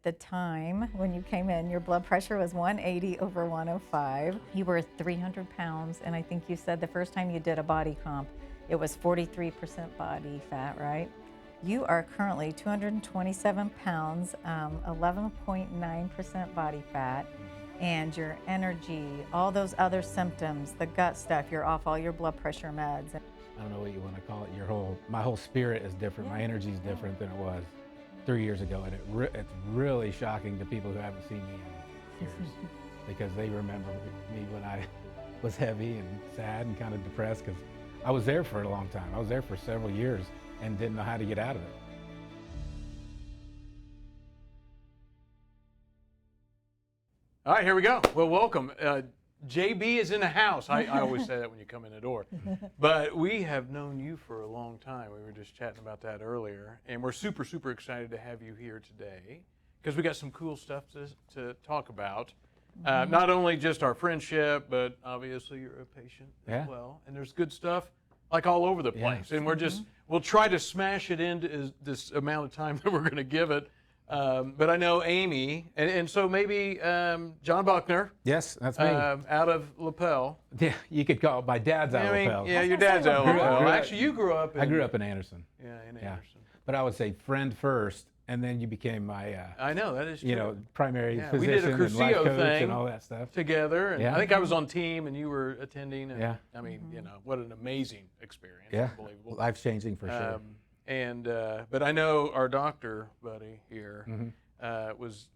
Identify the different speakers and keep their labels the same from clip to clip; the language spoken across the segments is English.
Speaker 1: the time when you came in, your blood pressure was 180 over 105. You were 300 pounds, and I think you said the first time you did a body comp, it was 43% body fat, right? You are currently 227 pounds, 11.9% body fat, and your energy, all those other symptoms, the gut stuff, you're off all your blood pressure meds.
Speaker 2: I don't know what you want to call it. My whole spirit is different. My energy is different than it was 3 years ago, and it's really shocking to people who haven't seen me in years because they remember me when I was heavy and sad and kind of depressed because I was there for a long time. I was there for several years and didn't know how to get out of it.
Speaker 3: All right, here we go. Well, welcome. JB is in the house. I always say that when you come in the door. But we have known you for a long time. We were just chatting about that earlier. And we're super, super excited to have you here today because we got some cool stuff to talk about. Not only just our friendship, but obviously you're a patient as well. And there's good stuff like all over the place. And we'll try to smash it into this amount of time that we're going to give it. But I know Amy, and so maybe John Buckner.
Speaker 2: Yes, that's me.
Speaker 3: Out of Lapel.
Speaker 2: Yeah, you could call it my dad's out of Lapel.
Speaker 3: Yeah, your dad's out of Lapel. Actually, you grew up in...
Speaker 2: I grew up in Anderson.
Speaker 3: Yeah, in Anderson.
Speaker 2: But I would say friend first, and then you became my...
Speaker 3: I know, that is true.
Speaker 2: Primary physician
Speaker 3: we did a
Speaker 2: and life
Speaker 3: Curcio
Speaker 2: coach
Speaker 3: thing
Speaker 2: and all that stuff.
Speaker 3: Together. And I think I was on team, and you were attending. And, I mean, what an amazing experience.
Speaker 2: Yeah,
Speaker 3: unbelievable.
Speaker 2: life-changing for sure.
Speaker 3: But I know our doctor buddy here was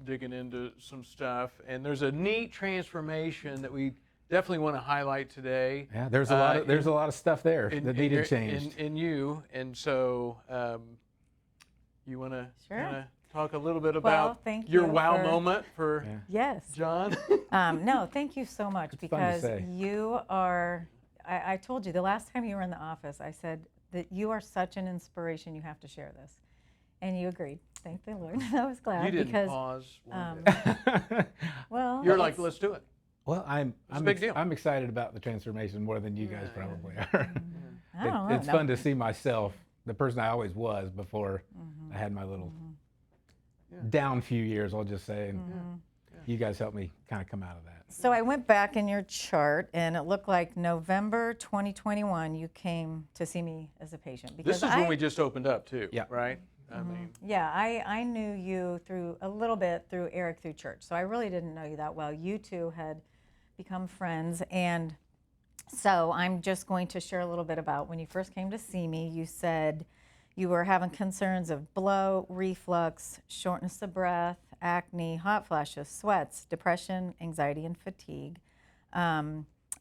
Speaker 3: digging into some stuff, and there's a neat transformation that we definitely want to highlight today.
Speaker 2: Yeah, there's a lot of stuff there that needed changed
Speaker 3: in you, and so you want to talk a little bit about your wow moment for John?
Speaker 1: No, thank you so much because you are. I told you the last time you were in the office, I said that you are such an inspiration. You have to share this, and you agreed. Thank the Lord. I was glad.
Speaker 3: You didn't
Speaker 1: because,
Speaker 3: pause one bit.
Speaker 1: Well,
Speaker 3: you're like, let's do it.
Speaker 2: Well, I'm
Speaker 3: a big deal.
Speaker 2: I'm excited about the transformation more than you guys probably are.
Speaker 1: I don't know.
Speaker 2: It's fun to see myself, the person I always was before I had my little down few years, I'll just say. And you guys helped me kind of come out of that.
Speaker 1: So I went back in your chart, and it looked like November 2021 you came to see me as a patient. Because
Speaker 3: this is when we just opened up too, right? I mean,
Speaker 1: yeah, I knew you through a little bit through Eric through church, so I really didn't know you that well. You two had become friends, and so I'm just going to share a little bit about when you first came to see me. You said you were having concerns of bloat, reflux, shortness of breath, acne, hot flashes, sweats, depression, anxiety, and fatigue.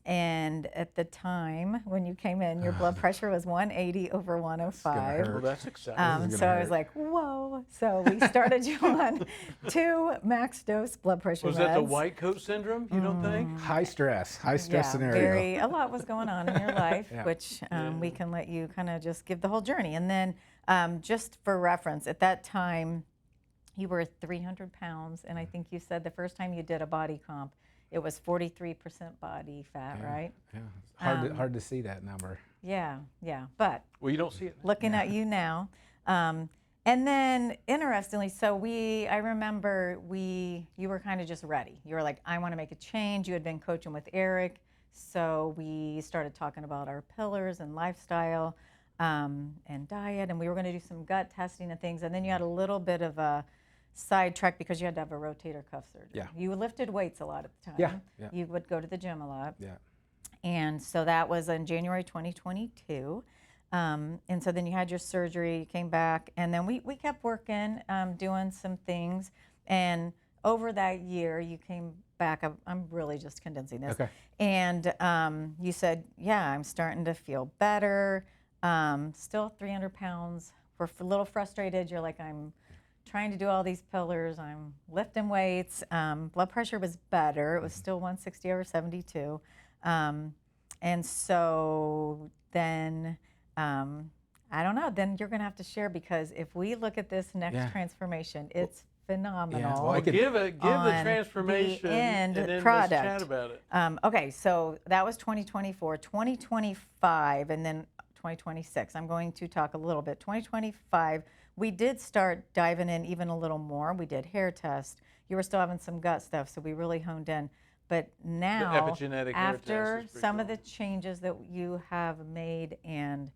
Speaker 1: And at the time when you came in, your blood pressure was 180 over 105.
Speaker 3: Well, that's exciting.
Speaker 1: So I was like, whoa. So we started you on 2 max dose blood pressure
Speaker 3: Was
Speaker 1: meds.
Speaker 3: that the white coat syndrome, you don't think?
Speaker 2: High stress scenario.
Speaker 1: A lot was going on in your life, which we can let you kind of just give the whole journey. And then just for reference, at that time, you were 300 pounds, and I think you said the first time you did a body comp, it was 43% body fat, right?
Speaker 2: Yeah, it's hard to see that number.
Speaker 1: Yeah, but
Speaker 3: well, you don't see it.
Speaker 1: Looking at you now, and then interestingly, so I remember you were kind of just ready. You were like, I want to make a change. You had been coaching with Eric, so we started talking about our pillars and lifestyle and diet, and we were going to do some gut testing and things, and then you had a little bit of a sidetrack because you had to have a rotator cuff surgery.
Speaker 2: Yeah.
Speaker 1: You lifted weights a lot at the time.
Speaker 2: Yeah.
Speaker 1: You would go to the gym a lot.
Speaker 2: Yeah.
Speaker 1: And so that was in January 2022. And so then you had your surgery, you came back, and then we kept working, doing some things. And over that year, you came back. I'm really just condensing this.
Speaker 2: Okay.
Speaker 1: And you said, yeah, I'm starting to feel better. Still 300 pounds. We're a little frustrated. You're like, I'm trying to do all these pillars. I'm lifting weights. Blood pressure was better. It was still 160 over 72. And so then, I don't know, then you're going to have to share, because if we look at this next transformation, it's phenomenal.
Speaker 3: Yeah. Well, give the transformation
Speaker 1: the end
Speaker 3: and then
Speaker 1: product.
Speaker 3: Let's chat about it.
Speaker 1: Okay, so that was 2024, 2025, and then 2026. I'm going to talk a little bit. 2025 we did start diving in even a little more. We did hair tests. You were still having some gut stuff, so we really honed in. But now,
Speaker 3: epigenetic hair test
Speaker 1: after
Speaker 3: is pretty
Speaker 1: some of
Speaker 3: cool.
Speaker 1: the changes that you have made and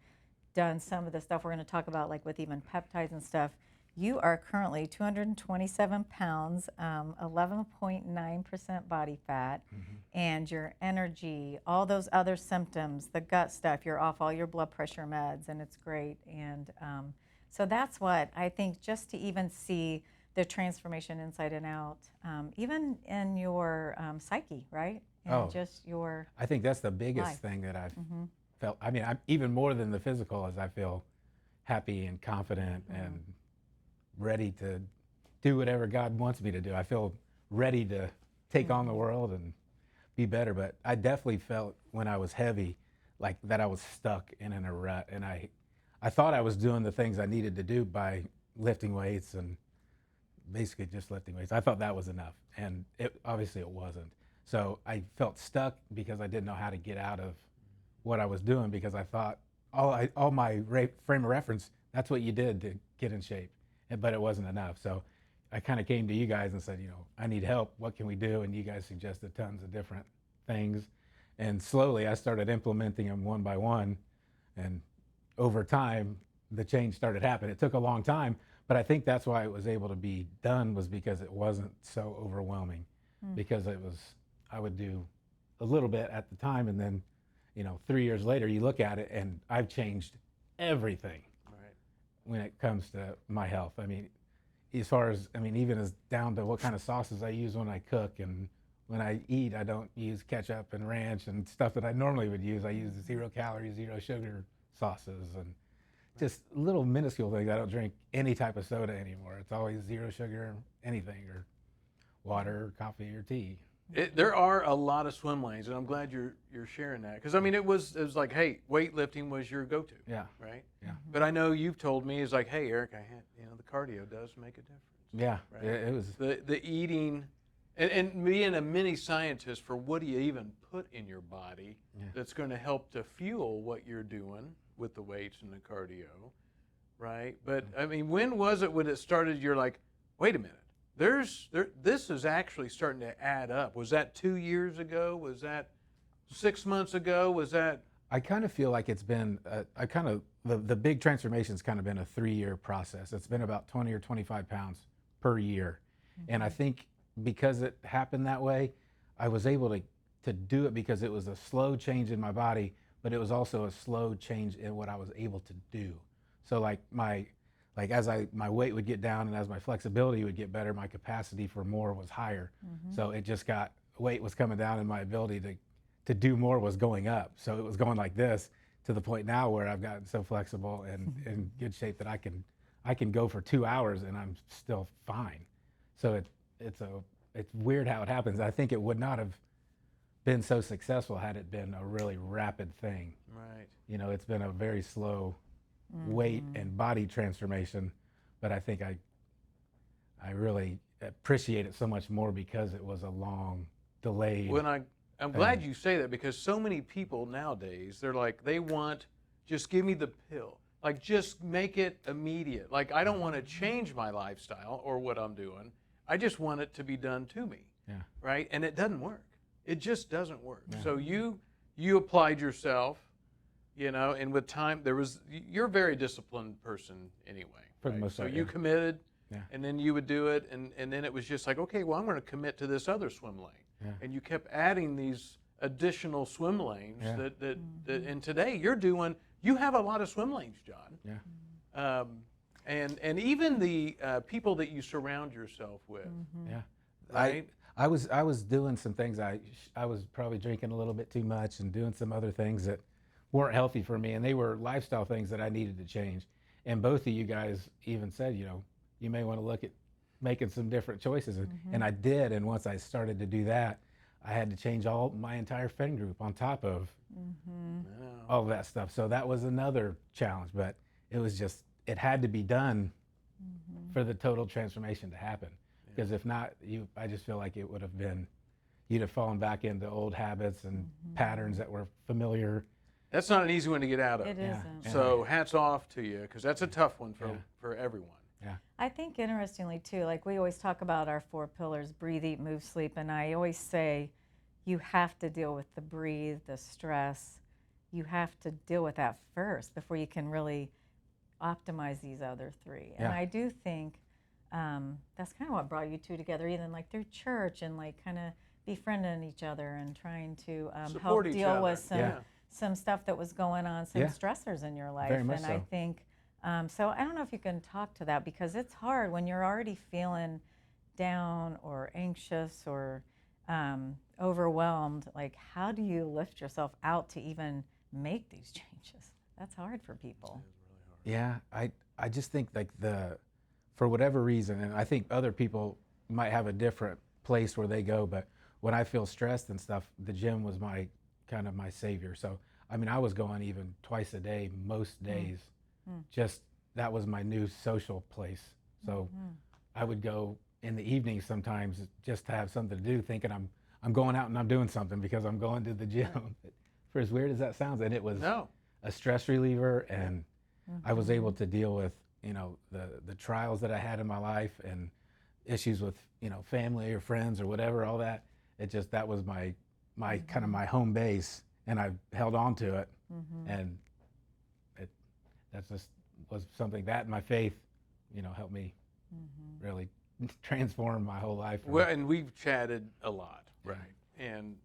Speaker 1: done some of the stuff we're going to talk about, like with even peptides and stuff, you are currently 227 pounds, 11.9% body fat, and your energy, all those other symptoms, the gut stuff, you're off all your blood pressure meds, and it's great. And so that's what I think, just to even see the transformation inside and out, even in your psyche, right? And
Speaker 2: Oh.
Speaker 1: just your
Speaker 2: I think that's the biggest
Speaker 1: life.
Speaker 2: thing that I've felt. I mean, I'm even more than the physical, as I feel happy and confident and ready to do whatever God wants me to do. I feel ready to take on the world and be better. But I definitely felt when I was heavy, like that I was stuck in a rut, and I thought I was doing the things I needed to do by lifting weights and basically just lifting weights. I thought that was enough, and obviously it wasn't. So I felt stuck because I didn't know how to get out of what I was doing, because I thought all my frame of reference, that's what you did to get in shape, but it wasn't enough. So I kind of came to you guys and said, I need help. What can we do? And you guys suggested tons of different things, and slowly I started implementing them one by one, and over time the change started happening. It took a long time, but I think that's why it was able to be done, was because it wasn't so overwhelming. Because I would do a little bit at the time, and then 3 years later you look at it and I've changed everything
Speaker 3: Right.
Speaker 2: when it comes to my health. I mean, as far as, even as down to what kind of sauces I use when I cook, and when I eat, I don't use ketchup and ranch and stuff that I normally would use. I use 0 calorie, 0 sugar sauces, and just little minuscule things. I don't drink any type of soda anymore. It's always 0 sugar, anything, or water, or coffee, or tea.
Speaker 3: There are a lot of swim lanes, and I'm glad you're sharing that, because I mean it was like, hey, weightlifting was your go-to,
Speaker 2: Yeah.
Speaker 3: right?
Speaker 2: Yeah.
Speaker 3: But I know you've told me, it's like, hey, Eric, I had the cardio does make a difference.
Speaker 2: Yeah,
Speaker 3: Right.
Speaker 2: it was.
Speaker 3: The eating, and being a mini scientist for what do you even put in your body that's going to help to fuel what you're doing with the weights and the cardio, right? But I mean, when was it when it started? You're like, wait a minute. This is actually starting to add up. Was that 2 years ago? Was that 6 months ago? Was that?
Speaker 2: I kind of feel like it's been, the big transformation's kind of been a 3-year process. It's been about 20 or 25 pounds per year. And I think because it happened that way, I was able to do it because it was a slow change in my body, but it was also a slow change in what I was able to do. So like as my weight would get down and as my flexibility would get better, my capacity for more was higher. So it just weight was coming down and my ability to do more was going up. So it was going like this to the point now where I've gotten so flexible and in good shape that I can go for 2 hours and I'm still fine. So it's weird how it happens. I think it would not have been so successful had it been a really rapid thing.
Speaker 3: Right.
Speaker 2: It's been a very slow weight and body transformation, but I think I really appreciate it so much more because it was a long, delayed.
Speaker 3: Well, I'm glad you say that, because so many people nowadays, they're like, they want, just give me the pill. Like, just make it immediate. Like, I don't want to change my lifestyle or what I'm doing. I just want it to be done to me.
Speaker 2: Yeah.
Speaker 3: Right? And it doesn't work. It just doesn't work.
Speaker 2: Yeah.
Speaker 3: So you applied yourself, and with time, you're a very disciplined person anyway.
Speaker 2: For the
Speaker 3: right?
Speaker 2: most
Speaker 3: So
Speaker 2: part,
Speaker 3: you
Speaker 2: yeah.
Speaker 3: committed,
Speaker 2: Yeah.
Speaker 3: and then you would do it, and then it was just like, okay, well, I'm going to commit to this other swim lane.
Speaker 2: Yeah.
Speaker 3: And you kept adding these additional swim lanes
Speaker 2: Yeah.
Speaker 3: that and today you have a lot of swim lanes, John.
Speaker 2: Yeah.
Speaker 3: And even the people that you surround yourself with,
Speaker 2: Yeah.
Speaker 3: right?
Speaker 2: I was doing some things. I was probably drinking a little bit too much and doing some other things that weren't healthy for me, and they were lifestyle things that I needed to change. And both of you guys even said, you may want to look at making some different choices. And I did. And once I started to do that, I had to change my entire friend group on top of all of that stuff. So that was another challenge, but it had to be done for the total transformation to happen. Because if not, I just feel like it would have been, you'd have fallen back into old habits and patterns that were familiar,
Speaker 3: That's not an easy one to get out of.
Speaker 1: It
Speaker 2: Yeah.
Speaker 1: isn't.
Speaker 2: Yeah.
Speaker 3: So hats off to you, because that's a tough one
Speaker 2: Yeah.
Speaker 3: for everyone.
Speaker 2: Yeah.
Speaker 1: I think interestingly too, like we always talk about our 4 pillars: breathe, eat, move, sleep, and I always say you have to deal with the breathe, the stress. You have to deal with that first before you can really optimize these other 3. And
Speaker 2: Yeah.
Speaker 1: I do think that's kind of what brought you two together, even like through church and like kind of befriending each other and trying to help
Speaker 3: Support each
Speaker 1: deal
Speaker 3: other.
Speaker 1: with some
Speaker 2: Yeah.
Speaker 1: some stuff that was going on, some
Speaker 2: Yeah.
Speaker 1: stressors in your life.
Speaker 2: Very much
Speaker 1: and I
Speaker 2: so.
Speaker 1: think so. I don't know if you can talk to that because it's hard when you're already feeling down or anxious or overwhelmed. Like, how do you lift yourself out to even make these changes? That's hard for people.
Speaker 2: Yeah, I just think like for whatever reason, and I think other people might have a different place where they go, but when I feel stressed and stuff, the gym was my kind of my savior. So I mean, I was going even twice a day most days. Just that was my new social place. So I would go in the evening sometimes just to have something to do, thinking I'm going out and I'm doing something because I'm going to the gym. For as weird as that sounds, and it was
Speaker 3: No.
Speaker 2: a stress reliever, and I was able to deal with the trials that I had in my life and issues with family or friends or whatever, all that. That was my kind of my home base, and I held on to it, and that just was something that and my faith helped me really transform my whole life.
Speaker 3: Well, and we've chatted a lot, right? And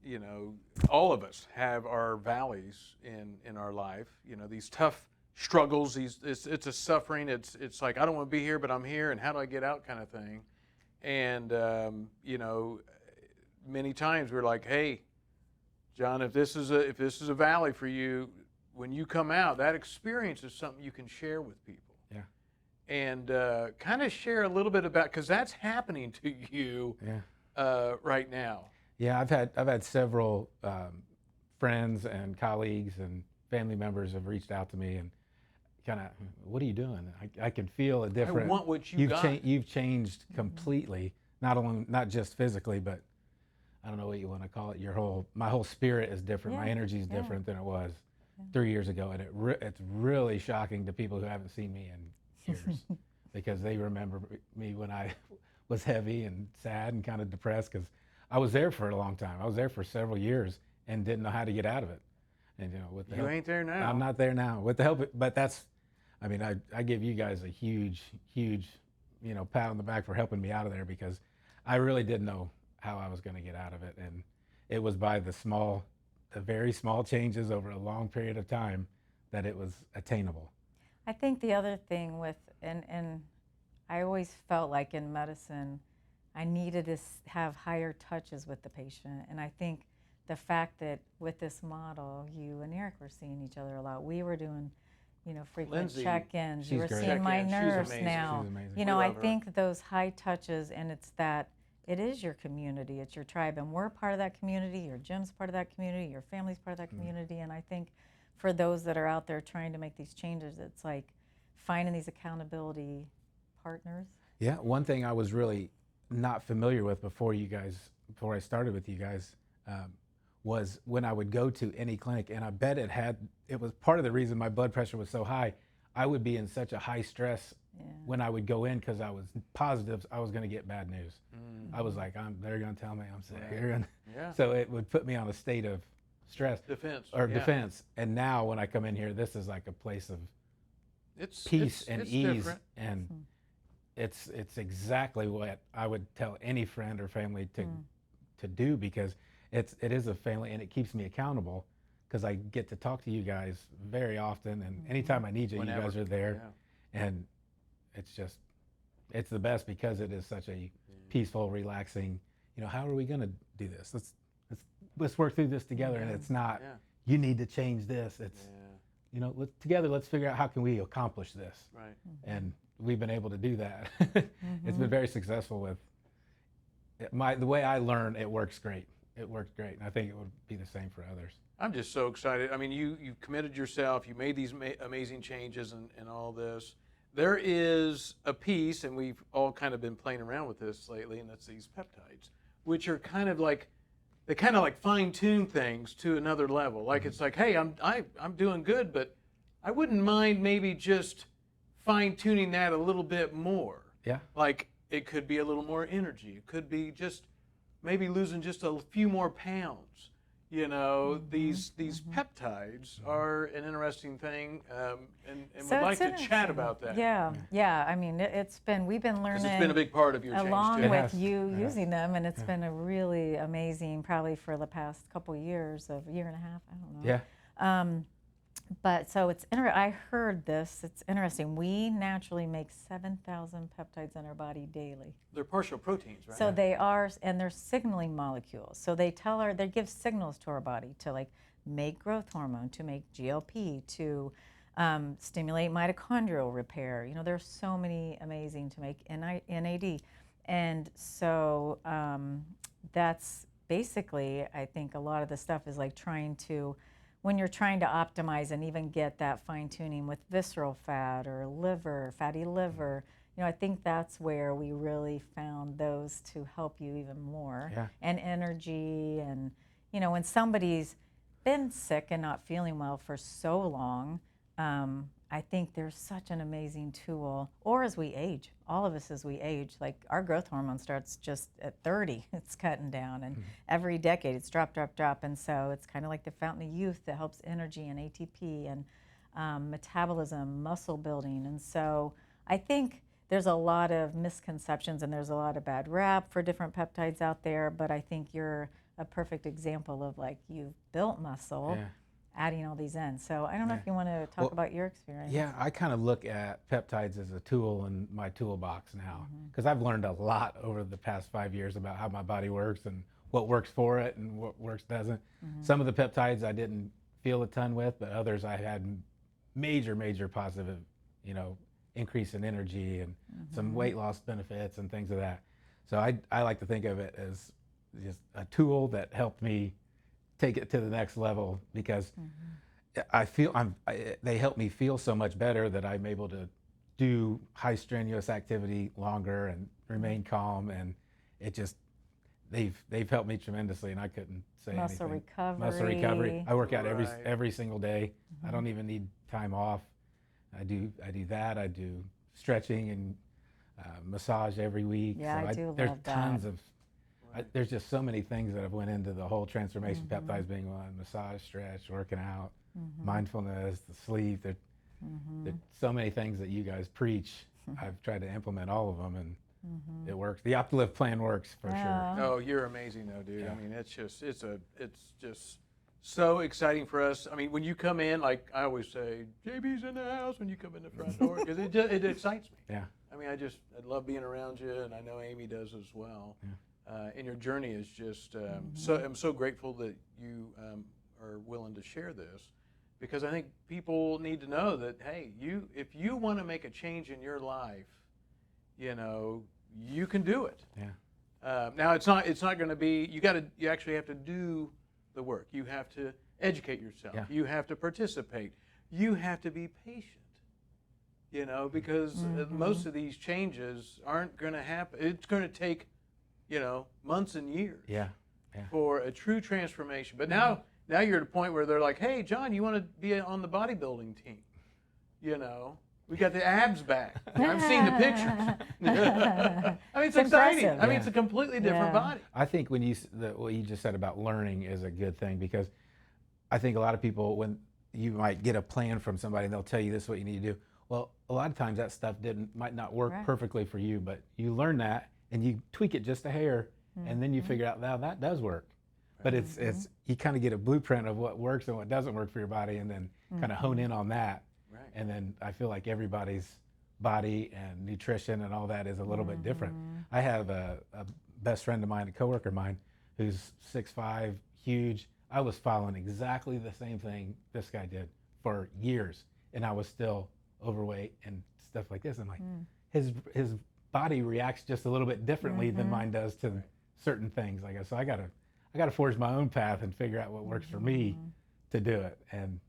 Speaker 3: all of us have our valleys in our life. These tough struggles. It's a suffering. It's like I don't want to be here, but I'm here, and how do I get out, kind of thing. And many times we're like, hey, John, if this is a valley for you, when you come out, that experience is something you can share with people.
Speaker 2: Yeah.
Speaker 3: And kind of share a little bit about, because that's happening to you right now.
Speaker 2: Yeah, I've had several friends and colleagues and family members have reached out to me and kind of, what are you doing? I can feel a different.
Speaker 3: I want what you've got.
Speaker 2: You've changed completely, not just physically, but I don't know what you want to call it. My whole spirit is different. My energy is different than it was 3 years ago, and it's really shocking to people who haven't seen me in years because they remember me when I was heavy and sad and kind of depressed because I was there for a long time. I was there for several years and didn't know how to get out of it. And with the
Speaker 3: You
Speaker 2: help,
Speaker 3: ain't there now.
Speaker 2: I'm not there now. With the help, but I give you guys a huge pat on the back for helping me out of there because I really didn't know how I was going to get out of it, and it was by the very small changes over a long period of time that it was attainable.
Speaker 1: I think the other thing and I always felt like in medicine, I needed to have higher touches with the patient. And I think the fact that with this model, you and Eric were seeing each other a lot. We were doing, frequent
Speaker 3: Lindsay,
Speaker 1: check-ins. You
Speaker 2: she's
Speaker 1: were
Speaker 2: great.
Speaker 1: seeing my
Speaker 3: Check-ins. She's
Speaker 1: nurse
Speaker 3: amazing.
Speaker 1: now.
Speaker 2: She's amazing.
Speaker 1: You
Speaker 3: We
Speaker 1: know, I
Speaker 3: love her.
Speaker 1: think those high touches, and it's that it is your community, it's your tribe, and we're part of that community. Your gym's part of that community. Your family's part of that community. And I think for those that are out there trying to make these changes, it's like finding these accountability partners.
Speaker 2: Yeah, one thing I was really not familiar with before I started with you guys, was when I would go to any clinic, and I bet it was part of the reason my blood pressure was so high. I would be in such a high stress when I would go in because I was positive I was going to get bad news. I was like, they're going to tell me I'm sick.
Speaker 3: Yeah.
Speaker 2: So it would put me on a state of stress
Speaker 3: Defense.
Speaker 2: defense. And now when I come in here, this is like a place of
Speaker 3: It's
Speaker 2: peace and
Speaker 3: it's
Speaker 2: ease,
Speaker 3: different.
Speaker 2: and it's exactly what I would tell any friend or family to do because it is a family and it keeps me accountable because I get to talk to you guys very often, and anytime I need you,
Speaker 3: Whenever.
Speaker 2: you guys are there, and it's the best because it is such a peaceful, relaxing. How are we going to do this? Let's work through this together, and it's not you need to change this. It's together let's figure out how can we accomplish this.
Speaker 3: Right.
Speaker 2: And we've been able to do that. It's been very successful with the way I learn. It works great. It works great, and I think it would be the same for others.
Speaker 3: I'm just so excited. I mean, you committed yourself. You made these amazing changes and all this. There is a piece, and we've all kind of been playing around with this lately, and that's these peptides, which are kind of like they kind of like fine tune things to another level. Like it's like, hey, I'm doing good, but I wouldn't mind maybe just fine tuning that a little bit more.
Speaker 2: Yeah.
Speaker 3: Like it could be a little more energy. It could be just maybe losing just a few more pounds. You know, these peptides are an interesting thing, and
Speaker 1: So
Speaker 3: would like
Speaker 1: it's
Speaker 3: to chat
Speaker 1: interesting.
Speaker 3: about that.
Speaker 1: Yeah. I mean, we've been
Speaker 3: 'Cause
Speaker 1: learning.
Speaker 3: it's been a big part of your change
Speaker 1: along
Speaker 3: too.
Speaker 2: It
Speaker 1: with
Speaker 2: has.
Speaker 1: you
Speaker 2: It has.
Speaker 1: using them, and it's been a really amazing, probably for the past couple years, of year and a half, I don't know.
Speaker 2: Yeah.
Speaker 1: But so I heard this. It's interesting. We naturally make 7,000 peptides in our body daily.
Speaker 3: They're partial proteins, right?
Speaker 1: So they are, and they're signaling molecules. So they give signals to our body to like make growth hormone, to make GLP, to stimulate mitochondrial repair. You know, there's so many amazing to make NAD. And so that's basically, I think a lot of the stuff is like when you're trying to optimize and even get that fine tuning with visceral fat or fatty liver, you know, I think that's where we really found those to help you even more.
Speaker 2: Yeah.
Speaker 1: And energy, and, you know, when somebody's been sick and not feeling well for so long, I think there's such an amazing tool. Or as we age, all of us as we age, like our growth hormone starts just at 30, it's cutting down, and every decade it's drop. And so it's kind of like the fountain of youth that helps energy and ATP and metabolism, muscle building. And so I think there's a lot of misconceptions and there's a lot of bad rap for different peptides out there, but I think you're a perfect example of like you've built muscle.
Speaker 2: Yeah.
Speaker 1: Adding all these in. So I don't know if you want to talk about your experience.
Speaker 2: Yeah, I kind of look at peptides as a tool in my toolbox now, because I've learned a lot over the past 5 years about how my body works and what works for it and what works doesn't. Some of the peptides I didn't feel a ton with, but others I had major positive, you know, increase in energy and some weight loss benefits and things of that. So I like to think of it as just a tool that helped me take it to the next level, because I feel they help me feel so much better that I'm able to do high strenuous activity longer and remain calm, and it just they've helped me tremendously, and I couldn't say
Speaker 1: Muscle
Speaker 2: anything.
Speaker 1: recovery.
Speaker 2: Muscle recovery. I work out
Speaker 3: Right.
Speaker 2: every single day. I don't even need time off. I do that. I do stretching and massage every week.
Speaker 1: Yeah,
Speaker 2: so
Speaker 1: I do
Speaker 2: there's
Speaker 1: love that.
Speaker 2: tons of there's just so many things that have went into the whole transformation. Peptides being one, massage, stretch, working out, mindfulness, the sleep. There's so many things that you guys preach. I've tried to implement all of them, and it works. The OptiLift plan works for
Speaker 1: Yeah.
Speaker 2: sure.
Speaker 3: Oh, you're amazing though, dude.
Speaker 2: Yeah.
Speaker 3: I mean, it's just so exciting for us. I mean, when you come in, like I always say, JB's in the house when you come in the front door, because it excites me.
Speaker 2: Yeah.
Speaker 3: I mean, I love being around you, and I know Amy does as well.
Speaker 2: Yeah.
Speaker 3: And your journey is just so. I'm so grateful that you are willing to share this, because I think people need to know that, hey, if you want to make a change in your life, you know, you can do it.
Speaker 2: Yeah.
Speaker 3: Now it's not going to be. You actually have to do the work. You have to educate yourself.
Speaker 2: Yeah.
Speaker 3: You have to participate. You have to be patient. You know, because most of these changes aren't going to happen. It's going to take, you know, months and years.
Speaker 2: Yeah.
Speaker 3: For a true transformation. But now you're at a point where they're like, hey, John, you want to be on the bodybuilding team? You know, we got the abs back. I've seen the pictures. I mean, it's exciting.
Speaker 1: impressive.
Speaker 3: I mean, it's a completely different
Speaker 1: Yeah.
Speaker 3: body.
Speaker 2: I think what you just said about learning is a good thing, because I think a lot of people, when you might get a plan from somebody and they'll tell you this is what you need to do. Well, a lot of times that stuff might not work
Speaker 1: Right.
Speaker 2: perfectly for you, but you learn that and you tweak it just a hair, and then you figure out, now that does work. But it's you kind of get a blueprint of what works and what doesn't work for your body, and then kind of hone in on that.
Speaker 3: Right.
Speaker 2: And then I feel like everybody's body and nutrition and all that is a little bit different. I have a best friend of mine, a coworker of mine, who's 6'5", huge. I was following exactly the same thing this guy did for years, and I was still overweight and stuff like this. I'm like, his body reacts just a little bit differently than mine does to certain things. I guess so. I gotta forge my own path and figure out what works for me to do it. And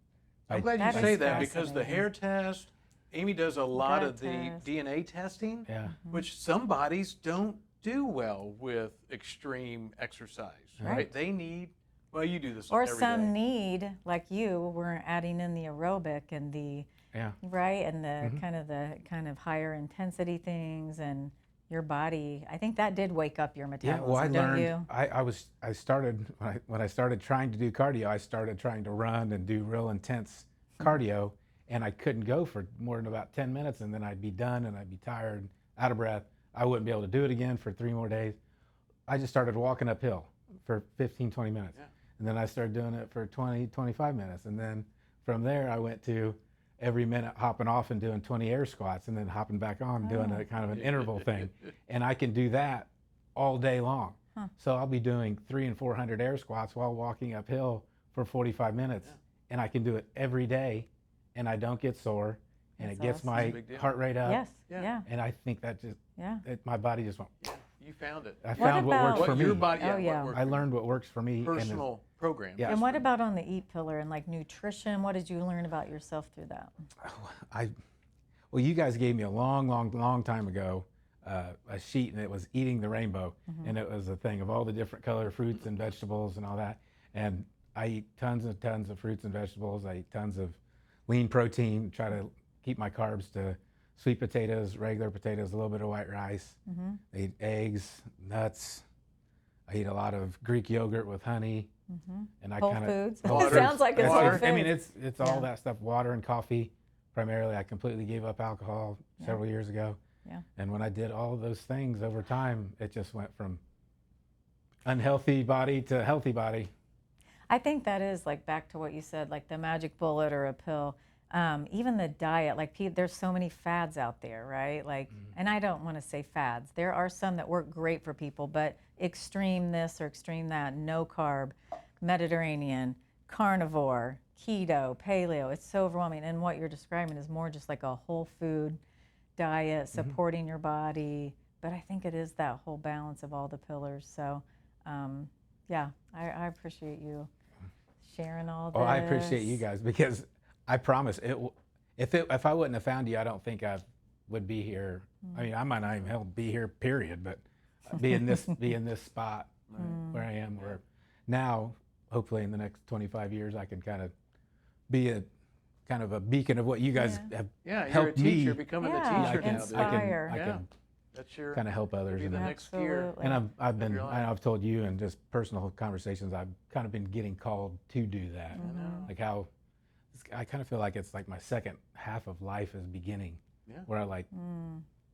Speaker 3: I'm glad you
Speaker 1: That
Speaker 3: say
Speaker 1: is
Speaker 3: that, because the
Speaker 1: fascinating.
Speaker 3: hair test, Amy does a lot
Speaker 1: Gut
Speaker 3: of the
Speaker 1: test.
Speaker 3: DNA testing,
Speaker 2: yeah,
Speaker 3: which some bodies don't do well with extreme exercise, right?
Speaker 1: Right.
Speaker 3: They need, well, you do this
Speaker 1: Or
Speaker 3: every
Speaker 1: some
Speaker 3: day.
Speaker 1: need, like you, we're adding in the aerobic and the
Speaker 2: Yeah.
Speaker 1: right and the kind of higher intensity things and your body. I think that did wake up your
Speaker 2: Yeah,
Speaker 1: metabolism,
Speaker 2: well, I
Speaker 1: don't
Speaker 2: learned.
Speaker 1: you?
Speaker 2: I started when I started trying to do cardio. I started trying to run and do real intense cardio, and I couldn't go for more than about 10 minutes, and then I'd be done and I'd be tired, out of breath. I wouldn't be able to do it again for 3 more days. I just started walking uphill for 15, 20 minutes,
Speaker 3: Yeah.
Speaker 2: and then I started doing it for 20, 25 minutes, and then from there I went to every minute hopping off and doing 20 air squats and then hopping back on doing a kind of an interval thing. And I can do that all day long.
Speaker 1: Huh.
Speaker 2: So I'll be doing 300 and 400 air squats while walking uphill for 45 minutes.
Speaker 3: Yeah.
Speaker 2: And I can do it every day and I don't get sore and
Speaker 1: That's
Speaker 2: it gets
Speaker 1: awesome.
Speaker 2: my
Speaker 3: Big deal.
Speaker 2: heart rate up.
Speaker 1: Yes.
Speaker 3: Yeah.
Speaker 1: Yeah.
Speaker 2: And I think that just,
Speaker 1: Yeah.
Speaker 2: my body just went,
Speaker 3: You found it.
Speaker 2: I found what works
Speaker 1: about-
Speaker 2: for
Speaker 3: What
Speaker 2: me.
Speaker 3: your body,
Speaker 1: Oh,
Speaker 3: what
Speaker 1: yeah.
Speaker 3: worked
Speaker 2: I
Speaker 3: for you.
Speaker 2: learned what works for me.
Speaker 3: Personal program.
Speaker 2: Yeah.
Speaker 1: And what about on the eat pillar and like nutrition? What did you learn about yourself through that?
Speaker 2: Well, you guys gave me a long time ago a sheet, and it was eating the rainbow, and it was a thing of all the different color fruits and vegetables and all that. And I eat tons and tons of fruits and vegetables. I eat tons of lean protein. Try to keep my carbs to sweet potatoes, regular potatoes, a little bit of white rice. I eat eggs, nuts. I eat a lot of Greek yogurt with honey, and I
Speaker 1: Whole
Speaker 2: kind of
Speaker 1: foods.
Speaker 3: Water.
Speaker 1: Sounds like it's
Speaker 3: Water.
Speaker 1: whole foods.
Speaker 2: I mean, it's all
Speaker 1: Yeah.
Speaker 2: that stuff. Water and coffee, primarily. I completely gave up alcohol several years ago.
Speaker 1: Yeah.
Speaker 2: And when I did all of those things over time, it just went from unhealthy body to healthy body.
Speaker 1: I think that is like back to what you said, like the magic bullet or a pill. Even the diet, like there's so many fads out there, right? Like, and I don't want to say fads. There are some that work great for people, but extreme this or extreme that, no carb, Mediterranean, carnivore, keto, paleo. It's so overwhelming. And what you're describing is more just like a whole food diet, supporting your body. But I think it is that whole balance of all the pillars. So, yeah, I appreciate you sharing all this.
Speaker 2: Oh, I appreciate you guys because I promise if I wouldn't have found you, I don't think I would be here. I mean, I might not even be here, period, but be in this spot where I am. Where now, hopefully, in the next 25 years, I can kind of be a kind of a beacon of what you guys have
Speaker 3: Yeah, you're a
Speaker 2: helped me.
Speaker 3: teacher, becoming
Speaker 1: Yeah,
Speaker 3: a teacher now. dude.
Speaker 1: inspire.
Speaker 2: I
Speaker 3: Yeah.
Speaker 2: can
Speaker 3: That's your
Speaker 2: kind of help others.
Speaker 3: be
Speaker 2: in
Speaker 3: the
Speaker 2: that.
Speaker 3: next gear.
Speaker 1: Absolutely.
Speaker 2: And I've been,
Speaker 3: your life.
Speaker 2: I've told you in just personal conversations, I've kind of been getting called to do that. Like how, I kind of feel like it's like my second half of life is beginning,
Speaker 3: Yeah.
Speaker 2: where I like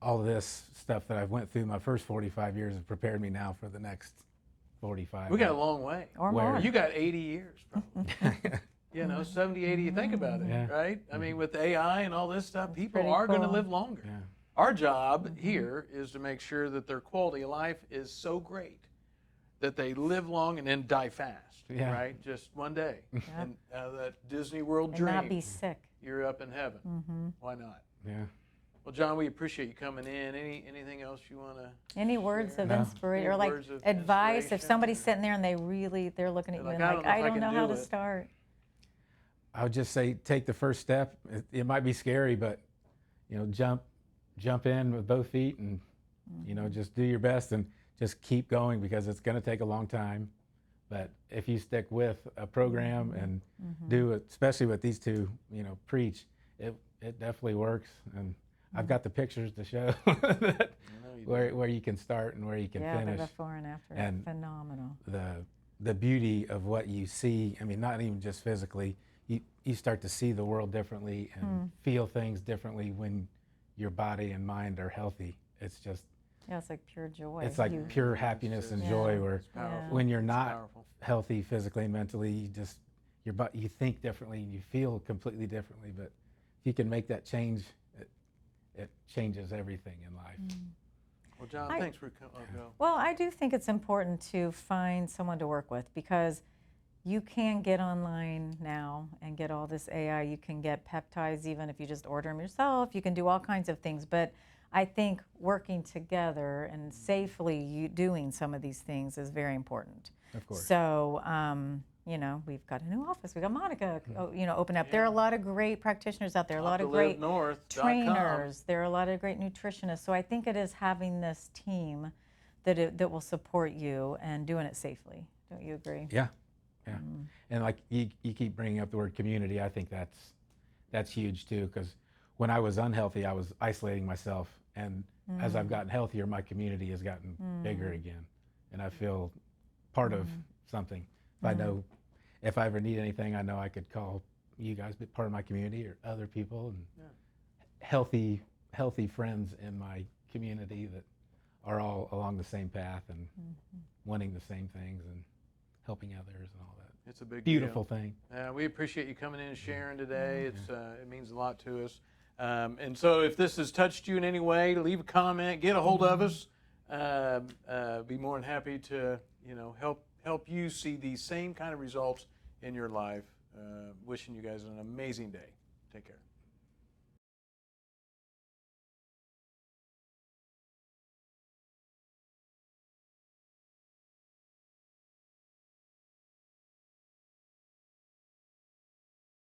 Speaker 2: all this stuff that I've went through my first 45 years has prepared me now for the next 45.
Speaker 3: We got a long way.
Speaker 1: Or
Speaker 2: Where-
Speaker 1: more.
Speaker 3: You got 80 years, probably. 70, 80, you think about it,
Speaker 2: Yeah.
Speaker 3: right? I mean, with AI and all this stuff, people
Speaker 1: pretty
Speaker 3: are going to
Speaker 1: cool.
Speaker 3: live longer.
Speaker 2: Yeah.
Speaker 3: Our job here is to make sure that their quality of life is so great that they live long and then die fast,
Speaker 2: Yeah.
Speaker 3: right? Just one day. And that Disney World
Speaker 1: And
Speaker 3: dream,
Speaker 1: not be sick.
Speaker 3: you're up in heaven. Why not?
Speaker 2: Yeah.
Speaker 3: Well, John, we appreciate you coming in. Anything else you want to?
Speaker 1: Any words of
Speaker 2: No.
Speaker 1: inspiration
Speaker 3: Any
Speaker 1: or like
Speaker 3: words of
Speaker 1: advice if
Speaker 3: inspiration
Speaker 1: somebody's
Speaker 3: or-
Speaker 1: sitting there and they're looking at you
Speaker 3: They're
Speaker 1: and
Speaker 3: like,
Speaker 1: like,
Speaker 3: I
Speaker 1: I
Speaker 3: don't
Speaker 1: don't
Speaker 3: know
Speaker 1: know
Speaker 3: if I
Speaker 1: how
Speaker 3: can
Speaker 1: to
Speaker 3: do it."
Speaker 1: start.
Speaker 2: I would just say take the first step. It might be scary, but jump in with both feet and just do your best and just keep going because it's going to take a long time. But if you stick with a program and do it, especially what these two preach, it definitely works. And I've got the pictures to show that where you can start and where you can
Speaker 1: Yeah, the
Speaker 2: finish.
Speaker 1: before and after.
Speaker 2: And
Speaker 1: Phenomenal.
Speaker 2: The beauty of what you see, I mean, not even just physically, you start to see the world differently and feel things differently when your body and mind are healthy. It's just,
Speaker 1: Yeah, it's like pure joy.
Speaker 2: it's like pure happiness and joy where
Speaker 1: powerful.
Speaker 2: when you're
Speaker 3: It's
Speaker 2: not
Speaker 3: powerful.
Speaker 2: healthy physically and mentally, you think differently and you feel completely differently. But if you can make that change, it changes everything in life.
Speaker 3: Well, John,
Speaker 1: I-
Speaker 3: thanks for coming. Go.
Speaker 1: Well, I do think it's important to find someone to work with because you can get online now and get all this AI. You can get peptides even if you just order them yourself. You can do all kinds of things. But I think working together and safely doing some of these things is very important.
Speaker 2: Of course.
Speaker 1: So, we've got a new office. We've got Monica, open up. There are a lot of great practitioners out there, a lot of great
Speaker 3: LiveNorth.com.
Speaker 1: trainers. There are a lot of great nutritionists. So I think it is having this team that will support you and doing it safely. Don't you agree?
Speaker 2: Yeah, yeah. And like you keep bringing up the word community. I think that's huge too, because when I was unhealthy, I was isolating myself, and as I've gotten healthier, my community has gotten bigger again, and I feel part of something. If I know, if I ever need anything, I know I could call you guys, be part of my community, or other people, and healthy friends in my community that are all along the same path and wanting the same things and helping others and all that.
Speaker 3: It's a big
Speaker 2: Beautiful
Speaker 3: deal.
Speaker 2: thing.
Speaker 3: We appreciate you coming in and sharing today. It means a lot to us. And so if this has touched you in any way, leave a comment, get a hold of us. Be more than happy to help you see these same kind of results in your life. Wishing you guys an amazing day. Take care.